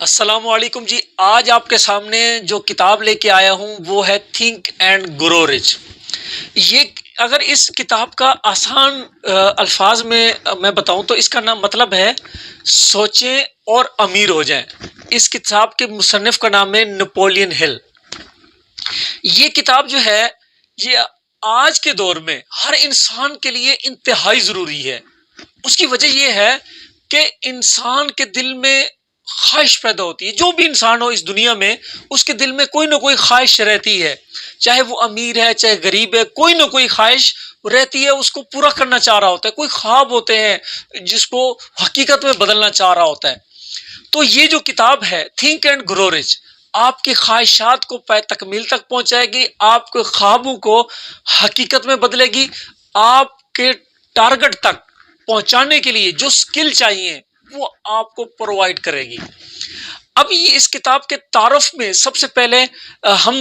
السلام علیکم جی۔ آج آپ کے سامنے جو کتاب لے کے آیا ہوں وہ ہے تھنک اینڈ گرو رچ۔ یہ اگر اس کتاب کا آسان الفاظ میں بتاؤں تو اس کا نام مطلب ہے سوچیں اور امیر ہو جائیں۔ اس کتاب کے مصنف کا نام ہے نپولین ہل۔ یہ کتاب جو ہے یہ آج کے دور میں ہر انسان کے لیے انتہائی ضروری ہے۔ اس کی وجہ یہ ہے کہ انسان کے دل میں خواہش پیدا ہوتی ہے۔ جو بھی انسان ہو اس دنیا میں اس کے دل میں کوئی نہ کوئی خواہش رہتی ہے، چاہے وہ امیر ہے چاہے غریب ہے، کوئی نہ کوئی خواہش رہتی ہے، اس کو پورا کرنا چاہ رہا ہوتا ہے۔ کوئی خواب ہوتے ہیں جس کو حقیقت میں بدلنا چاہ رہا ہوتا ہے۔ تو یہ جو کتاب ہے تھنک اینڈ گرو رچ آپ کی خواہشات کو تکمیل تک پہنچائے گی، آپ کے خوابوں کو حقیقت میں بدلے گی، آپ کے ٹارگٹ تک پہنچانے کے لیے جو سکل چاہیے وہ آپ کو پرووائڈ کرے گی۔ اب یہ اس کتاب کے تعارف میں سب سے پہلے ہم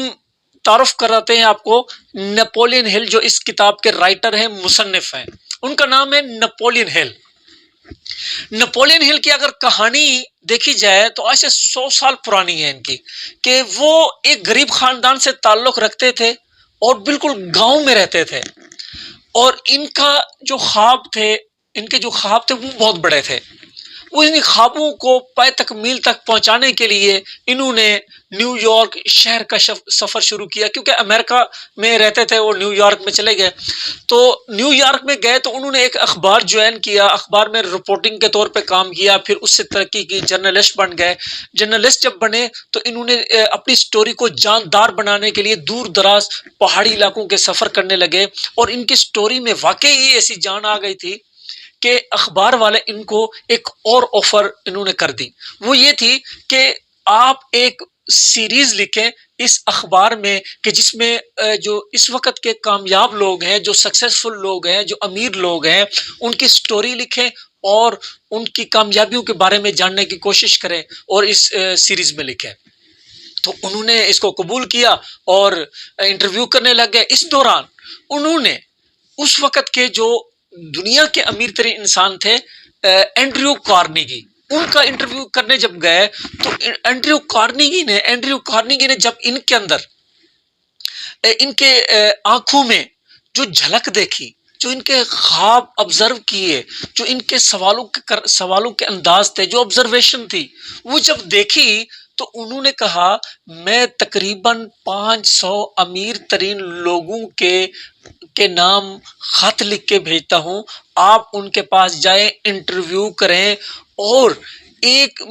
تعارف کراتے ہیں آپ کو نپولین ہل، جو اس کتاب کے رائٹر ہیں، مصنف ہیں۔ ان کا نام ہے نپولین ہل۔ نپولین ہل کی اگر کہانی دیکھی جائے تو آج سے 100 سال پرانی ہے ان کی، کہ وہ ایک غریب خاندان سے تعلق رکھتے تھے اور بالکل گاؤں میں رہتے تھے، اور ان کے جو خواب تھے وہ بہت بڑے تھے۔ وہ ان خوابوں کو پائے تکمیل تک پہنچانے کے لیے انہوں نے نیو یارک شہر کا سفر شروع کیا، کیونکہ امریکہ میں رہتے تھے اور نیو یارک میں چلے گئے۔ تو نیو یارک میں گئے تو انہوں نے ایک اخبار جوائن کیا، اخبار میں رپورٹنگ کے طور پہ کام کیا، پھر اس سے ترقی کی، جرنلسٹ بن گئے۔ جرنلسٹ جب بنے تو انہوں نے اپنی سٹوری کو جاندار بنانے کے لیے دور دراز پہاڑی علاقوں کے سفر کرنے لگے، اور ان کی سٹوری میں واقعی ایسی جان آ گئی تھی کہ اخبار والے ان کو ایک اور آفر انہوں نے کر دی۔ وہ یہ تھی کہ آپ ایک سیریز لکھیں اس اخبار میں، کہ جس میں جو اس وقت کے کامیاب لوگ ہیں، جو سکسیسفل لوگ ہیں، جو امیر لوگ ہیں، ان کی سٹوری لکھیں اور ان کی کامیابیوں کے بارے میں جاننے کی کوشش کریں اور اس سیریز میں لکھیں۔ تو انہوں نے اس کو قبول کیا اور انٹرویو کرنے لگ گئے۔ اس دوران انہوں نے اس وقت کے جو دنیا کے امیر ترین انسان تھے اینڈریو کارنیگی، ان کا انٹرویو کرنے جب گئے تو اینڈریو کارنیگی نے جب ان کے اندر ان کے آنکھوں میں جو جھلک دیکھی، جو ان کے خواب آبزرو کیے، جو ان کے سوالوں کے انداز تھے، جو آبزرویشن تھی، وہ جب دیکھی تو انہوں نے کہا میں تقریباً 500 امیر ترین لوگوں کے نام خط لکھ کے بھیجتا ہوں، آپ ان کے پاس جائیں، انٹرویو کریں، اور ایک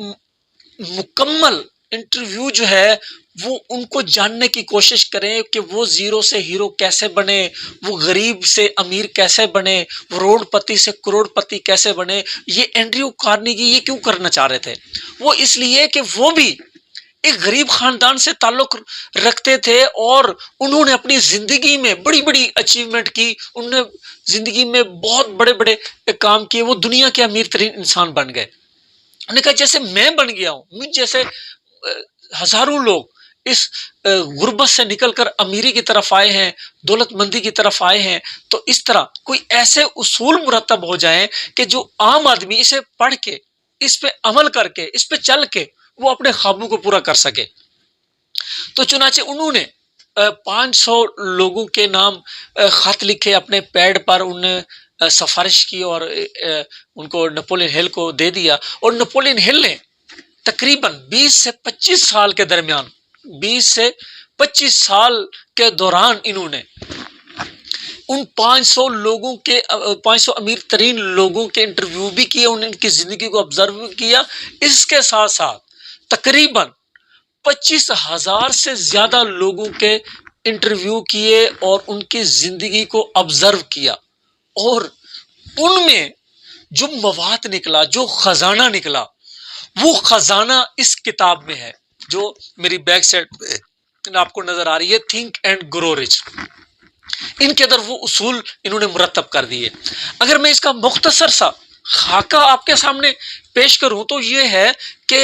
مکمل انٹرویو جو ہے وہ ان کو جاننے کی کوشش کریں کہ وہ زیرو سے ہیرو کیسے بنے، وہ غریب سے امیر کیسے بنے، وہ روڑ پتی سے کروڑ پتی کیسے بنے۔ یہ اینڈریو کارنیگی یہ کیوں کرنا چاہ رہے تھے؟ وہ اس لیے کہ وہ بھی ایک غریب خاندان سے تعلق رکھتے تھے، اور انہوں نے اپنی زندگی میں بڑی بڑی اچیومنٹ کی، انہوں نے زندگی میں بہت بڑے بڑے کام کیے، وہ دنیا کے امیر ترین انسان بن گئے۔ انہوں نے کہا جیسے میں بن گیا ہوں، مجھ جیسے ہزاروں لوگ اس غربت سے نکل کر امیری کی طرف آئے ہیں، دولت مندی کی طرف آئے ہیں، تو اس طرح کوئی ایسے اصول مرتب ہو جائیں کہ جو عام آدمی اسے پڑھ کے، اس پہ عمل کر کے، اس پہ چل کے وہ اپنے خوابوں کو پورا کر سکے۔ تو چنانچہ انہوں نے 500 لوگوں کے نام خط لکھے اپنے پیڈ پر، انہوں نے سفارش کی اور ان کو نپولین ہل کو دے دیا، اور نپولین ہل نے تقریباً 20 سے 25 سال کے درمیان، 20 سے 25 سال کے دوران انہوں نے ان 500 امیر ترین لوگوں کے انٹرویو بھی کیے، ان کی زندگی کو آبزرو کیا۔ اس کے ساتھ ساتھ تقریباً 25,000 سے زیادہ لوگوں کے انٹرویو کیے اور ان کی زندگی کو آبزرو کیا، اور ان میں جو مواد نکلا، جو خزانہ نکلا، وہ خزانہ اس کتاب میں ہے جو میری بیک سائڈ آپ کو نظر آ رہی ہے، تھنک اینڈ گرو رچ۔ ان کے اندر وہ اصول انہوں نے مرتب کر دیے۔ اگر میں اس کا مختصر سا خاکہ آپ کے سامنے پیش کروں تو یہ ہے کہ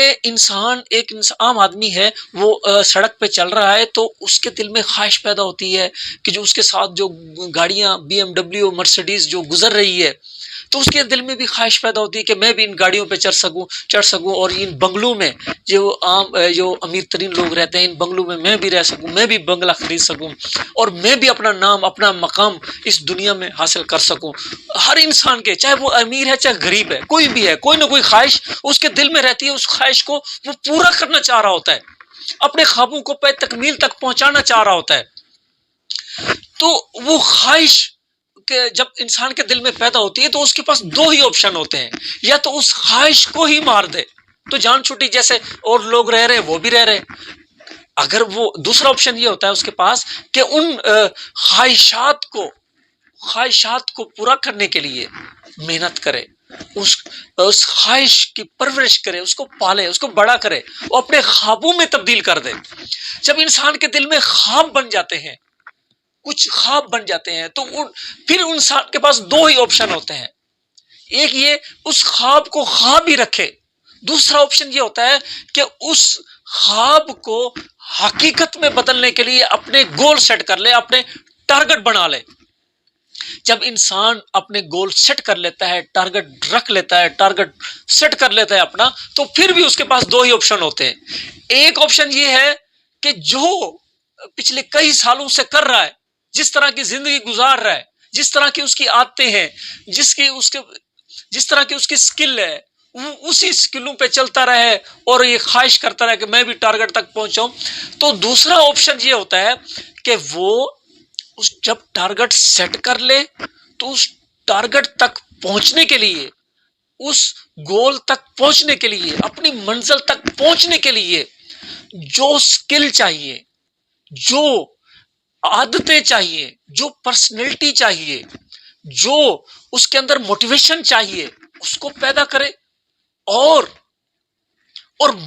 ایک عام آدمی ہے، وہ سڑک پہ چل رہا ہے تو اس کے دل میں خواہش پیدا ہوتی ہے کہ جو اس کے ساتھ جو گاڑیاں BMW مرسیڈیز جو گزر رہی ہے تو اس کے دل میں بھی خواہش پیدا ہوتی ہے کہ میں بھی ان گاڑیوں پہ چڑھ سکوں اور ان بنگلوں میں جو امیر ترین لوگ رہتے ہیں ان بنگلوں میں بھی رہ سکوں، میں بھی بنگلہ خرید سکوں اور میں بھی اپنا نام اپنا مقام اس دنیا میں حاصل کر سکوں۔ ہر انسان کے، چاہے وہ امیر ہے چاہے غریب ہے، کوئی بھی ہے، کوئی نہ کوئی خواہش اس کے دل میں رہتی ہے، اس خواہش کو وہ پورا کرنا چاہ رہا ہوتا ہے، اپنے خوابوں کو پہ تکمیل تک پہنچانا چاہ رہا ہوتا ہے۔ تو وہ خواہش کہ جب انسان کے دل میں پیدا ہوتی ہے تو اس کے پاس دو ہی آپشن ہوتے ہیں، یا تو اس خواہش کو ہی مار دے تو جان چھوٹی، جیسے اور لوگ رہ رہے وہ بھی رہ رہے۔ اگر وہ دوسرا آپشن یہ ہوتا ہے اس کے پاس کہ ان خواہشات کو پورا کرنے کے لیے محنت کرے، اس خواہش کی پرورش کرے، اس کو پالے، اس کو بڑا کرے، وہ اپنے خوابوں میں تبدیل کر دے۔ جب انسان کے دل میں خواب بن جاتے ہیں، کچھ خواب بن جاتے ہیں، تو پھر انسان کے پاس دو ہی آپشن ہوتے ہیں۔ ایک یہ اس خواب کو خواب ہی رکھے، دوسرا آپشن یہ ہوتا ہے کہ اس خواب کو حقیقت میں بدلنے کے لیے اپنے گول سیٹ کر لے، اپنے ٹارگٹ بنا لے۔ جب انسان اپنے گول سیٹ کر لیتا ہے، ٹارگٹ رکھ لیتا ہے، ٹارگٹ سیٹ کر لیتا ہے اپنا، تو پھر بھی اس کے پاس دو ہی آپشن ہوتے ہیں۔ ایک آپشن یہ ہے کہ جو پچھلے کئی سالوں سے کر رہا ہے، جس طرح کی زندگی گزار رہا ہے، جس طرح کی اس کی عادتیں ہیں، جس طرح کی اس کی سکل ہے، وہ اسی سکلوں پہ چلتا رہے اور یہ خواہش کرتا رہے کہ میں بھی ٹارگٹ تک پہنچاؤں۔ تو دوسرا آپشن یہ ہوتا ہے کہ وہ جب ٹارگٹ سیٹ کر لے تو اس ٹارگٹ تک پہنچنے کے لیے، اس گول تک پہنچنے کے لیے، اپنی منزل تک پہنچنے کے لیے جو سکل چاہیے، جو عادتیں چاہیے، جو پرسنالٹی چاہیے، جو اس کے اندر موٹیویشن چاہیے، اس کو پیدا کرے اور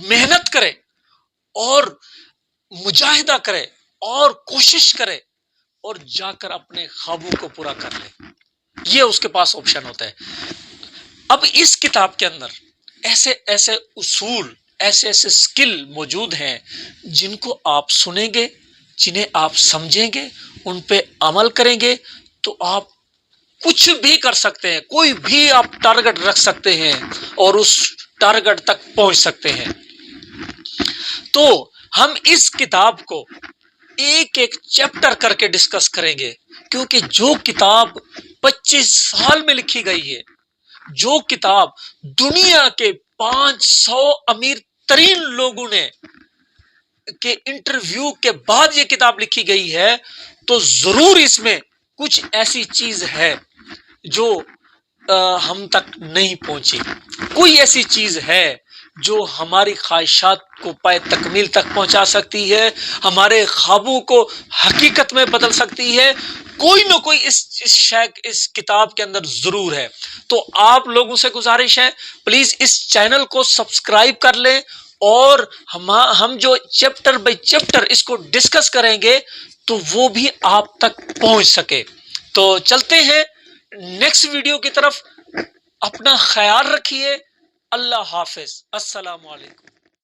محنت کرے اور مجاہدہ کرے اور کوشش کرے اور جا کر اپنے خوابوں کو پورا کر لے۔ یہ اس کے پاس آپشن ہوتا ہے۔ اب اس کتاب کے اندر ایسے ایسے اصول، ایسے ایسے سکل موجود ہیں جن کو آپ سنیں گے، جنہیں آپ سمجھیں گے، ان پہ عمل کریں گے تو آپ کچھ بھی کر سکتے ہیں، کوئی بھی آپ ٹارگٹ رکھ سکتے ہیں اور اس ٹارگٹ تک پہنچ سکتے ہیں۔ تو ہم اس کتاب کو ایک ایک چیپٹر کر کے ڈسکس کریں گے، کیونکہ جو کتاب 25 سال میں لکھی گئی ہے، جو کتاب دنیا کے 500 امیر ترین لوگوں نے کے انٹرویو کے بعد یہ کتاب لکھی گئی ہے، تو ضرور اس میں کچھ ایسی چیز ہے جو ہم تک نہیں پہنچی، کوئی ایسی چیز ہے جو ہماری خواہشات کو پائے تکمیل تک پہنچا سکتی ہے، ہمارے خوابوں کو حقیقت میں بدل سکتی ہے۔ کوئی نہ کوئی اس کتاب کے اندر ضرور ہے۔ تو آپ لوگوں سے گزارش ہے، پلیز اس چینل کو سبسکرائب کر لیں اور ہم جو چیپٹر بائی چیپٹر اس کو ڈسکس کریں گے تو وہ بھی آپ تک پہنچ سکے۔ تو چلتے ہیں نیکسٹ ویڈیو کی طرف۔ اپنا خیال رکھیے۔ اللہ حافظ۔ السلام علیکم۔